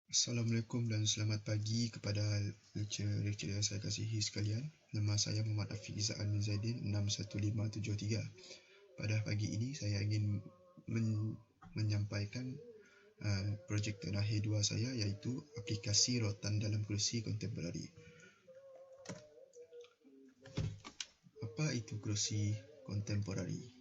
Assalamualaikum dan selamat pagi kepada lecturer yang saya kasihi sekalian. Nama saya Muhammad Afiq Izzat Al-Min Zaidin 61573. Pada pagi ini saya ingin menyampaikan projek terakhir dua saya, iaitu aplikasi rotan dalam kerusi kontemporari. Apa itu kerusi kontemporari?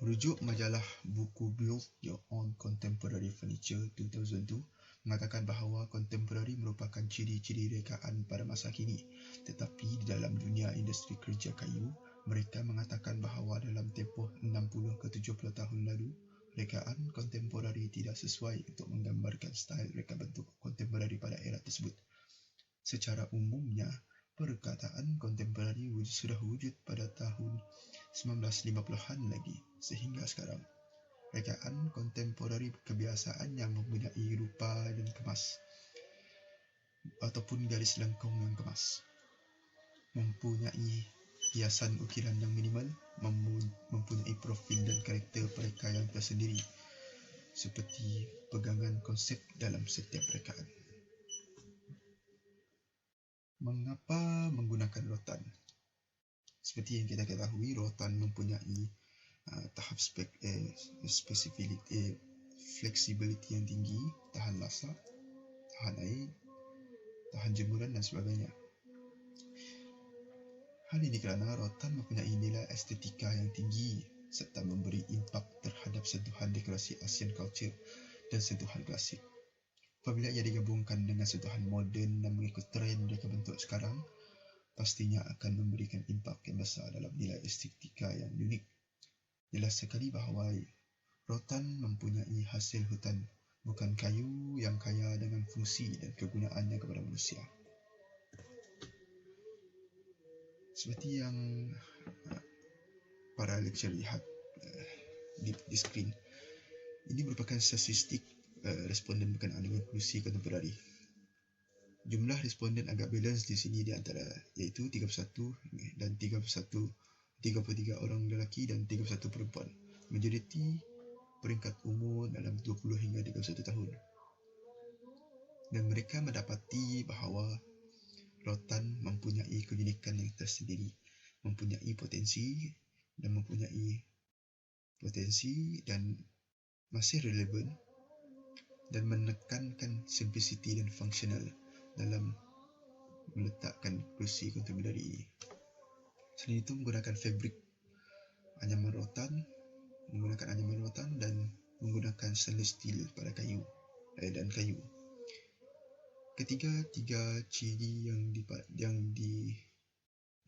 Merujuk majalah buku Build Your Own Contemporary Furniture 2002 mengatakan bahawa kontemporari merupakan ciri-ciri rekaan pada masa kini, tetapi di dalam dunia industri kerja kayu, mereka mengatakan bahawa dalam tempoh 60 ke 70 tahun lalu, rekaan kontemporari tidak sesuai untuk menggambarkan style reka bentuk kontemporari pada era tersebut. Secara umumnya, perkataan kontemporari sudah wujud pada tahun 1950-an lagi sehingga sekarang. Rekaan kontemporari kebiasaan yang mempunyai rupa dan kemas ataupun garis lengkung yang kemas, mempunyai hiasan ukiran yang minimal, mempunyai profil dan karakter mereka yang tersendiri seperti pegangan konsep dalam setiap rekaan. Mengapa menggunakan rotan? Seperti yang kita ketahui, rotan mempunyai tahap flexibility yang tinggi, tahan lasak, tahan air, tahan jemuran dan sebagainya. Hal ini kerana rotan mempunyai nilai estetika yang tinggi serta memberi impak terhadap sentuhan dekorasi Asian culture dan sentuhan klasik. Apabila ia digabungkan dengan sentuhan moden dan mengikut trend reka bentuk sekarang, pastinya akan memberikan impak yang besar dalam nilai estetika yang unik. Jelas sekali bahawa rotan mempunyai hasil hutan, bukan kayu yang kaya dengan fungsi dan kegunaannya kepada manusia. Seperti yang para lecturer lihat di skrin, ini merupakan statistik responden berkenaan dengan kerusi kontemporari. Jumlah responden agak balance di sini di antara, iaitu 31 dan 33 orang lelaki dan 31 perempuan. Majoriti peringkat umur dalam 20 hingga 31 tahun. Dan mereka mendapati bahawa rotan mempunyai keunikan yang tersendiri, mempunyai potensi dan masih relevan dan menekankan simplicity dan functional dalam meletakkan kerusi kontemporari ini. Selain itu, menggunakan anyaman rotan dan menggunakan stainless steel pada kayu. Ketiga ciri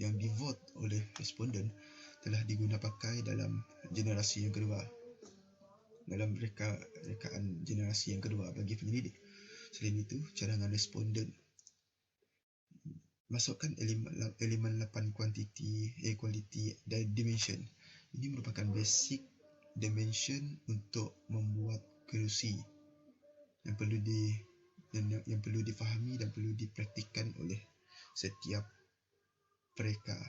yang divote oleh responden telah digunakan pakai dalam generasi yang kedua, dalam rekaan generasi yang kedua bagi penyelidik. Selain itu, cadangan responden masukkan elemen 8 quality dan dimension. Ini merupakan basic dimension untuk membuat kerusi yang perlu difahami dan perlu dipraktikkan oleh setiap mereka.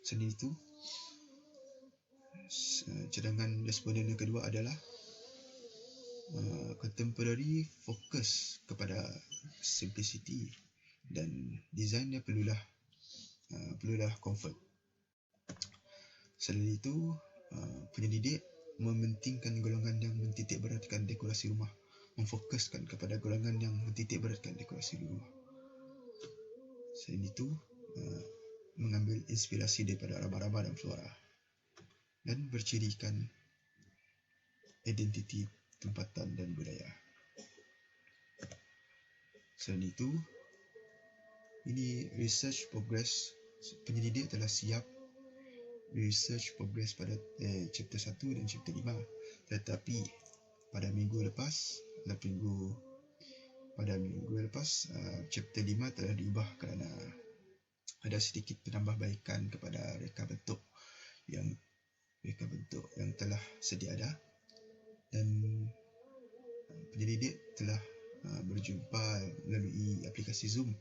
Selain itu, cadangan responden yang kedua adalah contemporary fokus kepada simplicity dan desainnya perlulah comfort. Selain itu, penyelidik mementingkan golongan yang mentitik beratkan dekorasi rumah, memfokuskan kepada golongan yang mentitik beratkan dekorasi rumah. Selain itu, mengambil inspirasi daripada raba-raba dan flora dan bercirikan identiti tempatan dan budaya. Selain itu, ini research progress. Penyelidik telah siap research progress pada chapter 1 dan chapter 5, tetapi pada minggu lepas chapter 5 telah diubah kerana ada sedikit penambahbaikan kepada reka bentuk yang telah sedia ada, dan penyelidik telah berjumpa melalui aplikasi Zoom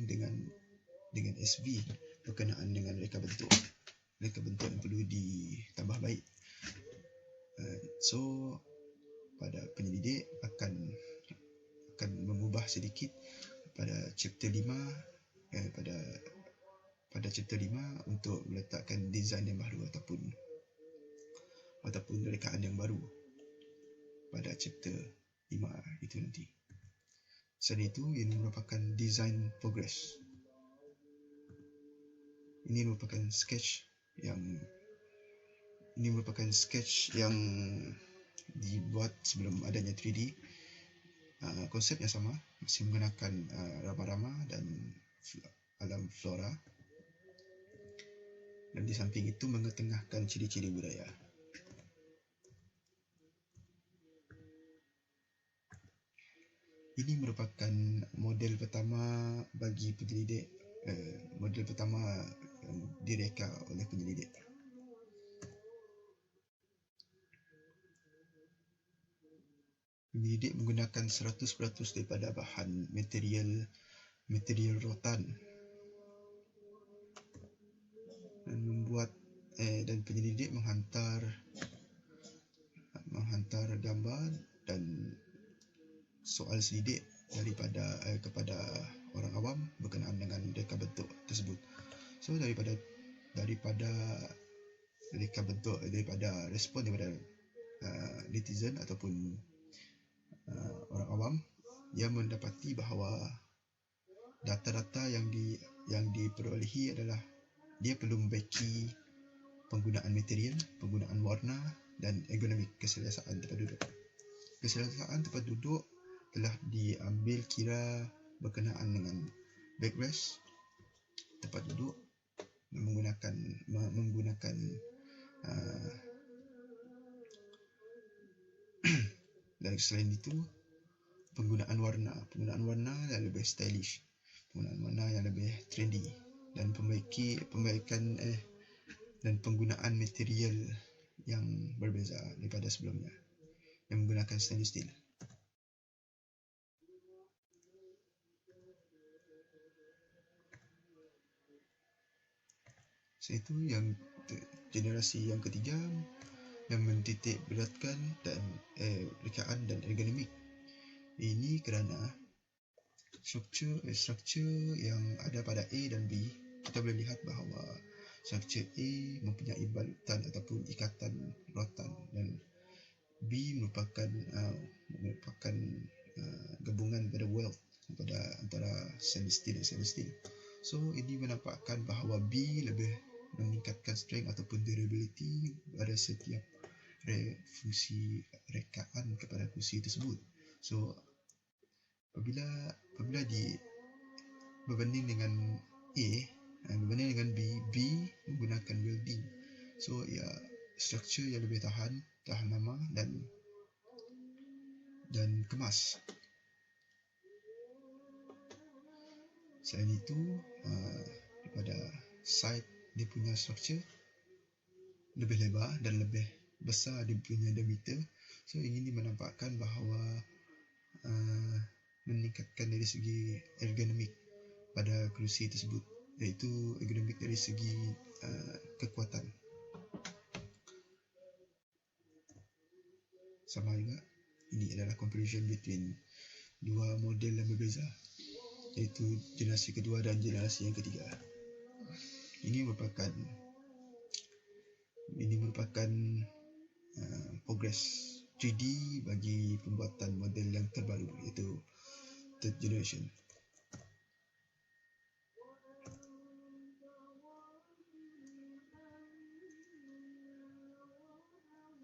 dengan SV berkenaan dengan reka bentuk yang perlu ditambah baik. So pada penyelidik akan mengubah sedikit pada chapter 5 pada chapter 5 untuk meletakkan design yang baru ataupun rekaan yang baru pada chapter 5 itu nanti. Selain itu, ini merupakan design progress. Ini merupakan sketch yang dibuat sebelum adanya 3D. Konsepnya sama, masih menggunakan rama-rama dan alam flora, dan di samping itu mengetengahkan ciri-ciri budaya. Ini merupakan model pertama bagi penyelidik, model pertama yang direka oleh penyelidik. Penyelidik menggunakan 100% daripada bahan material rotan dan penyelidik menghantar gambar dan soal selidik kepada orang awam berkenaan dengan reka bentuk tersebut. So daripada reka bentuk, daripada respon daripada netizen ataupun orang awam, yang mendapati bahawa data-data yang diperolehi adalah dia perlu membaiki penggunaan material, penggunaan warna dan ergonomik, keselesaan tempat duduk. Keselesaan tempat duduk telah diambil kira berkenaan dengan backrest, tempat duduk menggunakan dan selain itu penggunaan warna yang lebih stylish, penggunaan warna yang lebih trendy, dan pembaikan dan penggunaan material yang berbeza daripada sebelumnya yang menggunakan stainless steel. Itu yang generasi yang ketiga yang mentitik beratkan dan rekaan dan ergonomik. Ini kerana struktur yang ada pada A dan B, kita boleh lihat bahawa struktur A mempunyai balutan ataupun ikatan rotan, dan B merupakan gabungan pada weld pada antara stainless steel dan stainless steel. So ini menampakkan bahawa B lebih meningkatkan strength ataupun durability pada setiap fungsi rekaan kepada kursi tersebut. So apabila berbanding dengan A, berbanding dengan B menggunakan welding. So struktur yang lebih tahan lama dan kemas. Selain itu, daripada side dia punya struktur lebih lebar dan lebih besar dia punya diameter. So ini menampakkan bahawa meningkatkan dari segi ergonomik pada kerusi tersebut, iaitu ergonomik dari segi kekuatan. Sama juga, ini adalah comparison between dua model yang berbeza, iaitu generasi kedua dan generasi yang ketiga. Ini merupakan progress 3D bagi pembuatan model yang terbaru, iaitu third generation.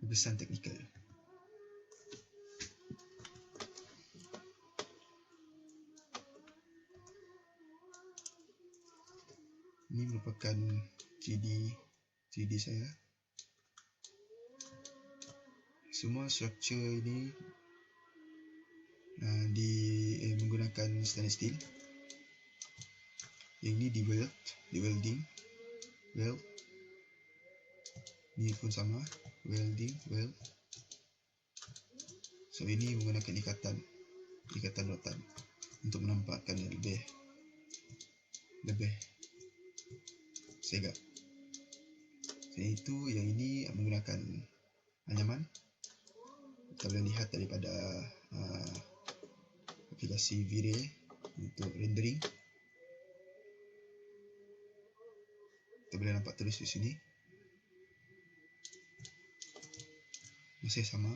Pemeriksaan teknikal. Ini merupakan 3D saya. Semua struktur ini menggunakan stainless steel. Yang ini di welding. Ini pun sama, weld. So ini menggunakan ikatan rotan untuk menampakkan yang lebih segak. Selain itu, yang ini menggunakan anyaman kita boleh lihat daripada aplikasi V-Ray untuk rendering. Kita boleh nampak tulis di sini. Masih sama.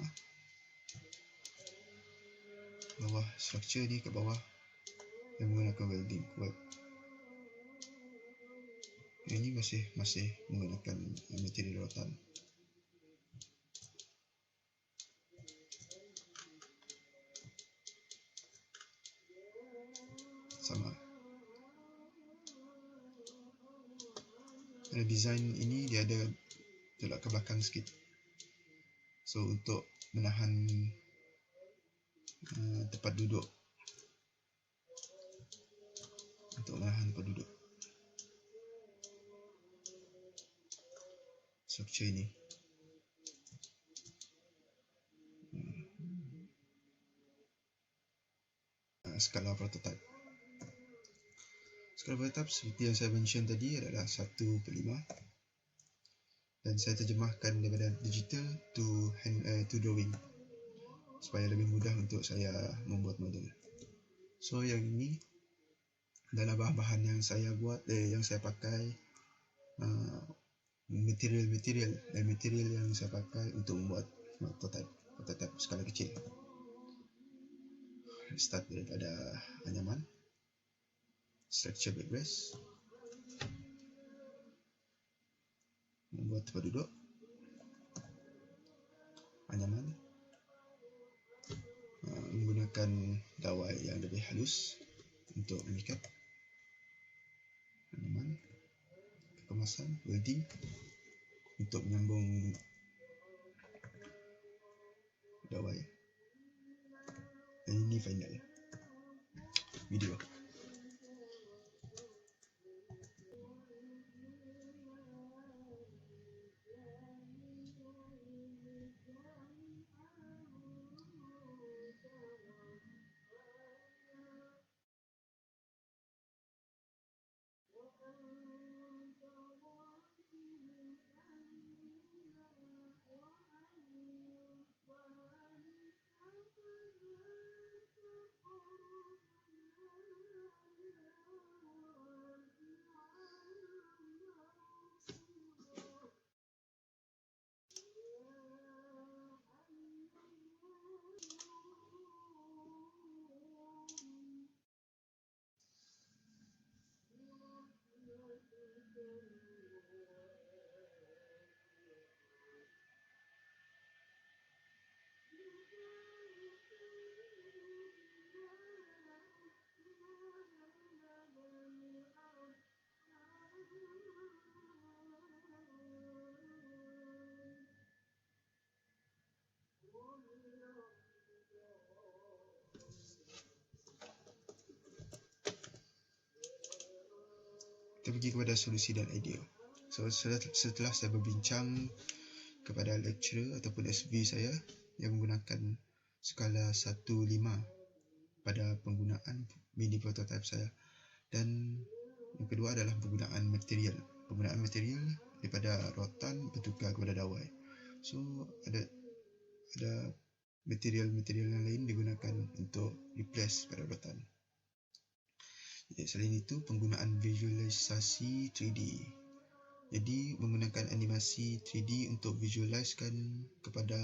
Bawah structure ni kat bawah yang menggunakan welding weld. Ini masih menggunakan material rotan. Sama. Design ini dia ada tolak ke belakang sikit. So untuk menahan tempat duduk. Structure ini. Skala prototype. Skala prototype seperti yang saya mention tadi adalah 1/5. Dan saya terjemahkan daripada digital to drawing supaya lebih mudah untuk saya membuat model. So yang ini adalah bahan-bahan yang saya buat, yang saya pakai, material yang saya pakai untuk membuat prototype skala kecil. Start daripada anyaman, structure backrest, membuat tempat duduk, anyaman, menggunakan dawai yang lebih halus untuk mengikat anyaman, kemasan, welding untuk menyambung dawai. Dan ini final video. Kita pergi kepada solusi dan idea. So setelah saya berbincang kepada lecturer ataupun SV saya yang menggunakan skala 1/5 pada penggunaan mini prototype saya, dan yang kedua adalah penggunaan material daripada rotan bertukar kepada dawai. So ada material yang lain digunakan untuk replace pada rotan. Selain itu, penggunaan visualisasi 3D. Jadi menggunakan animasi 3D untuk visualisekan kepada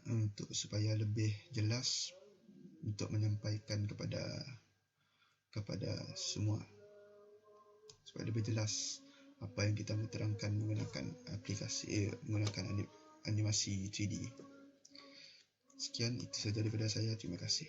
untuk supaya lebih jelas untuk menyampaikan kepada semua, supaya lebih jelas apa yang kita mahu terangkan menggunakan animasi 3D. Sekian, itu sahaja daripada saya. Terima kasih.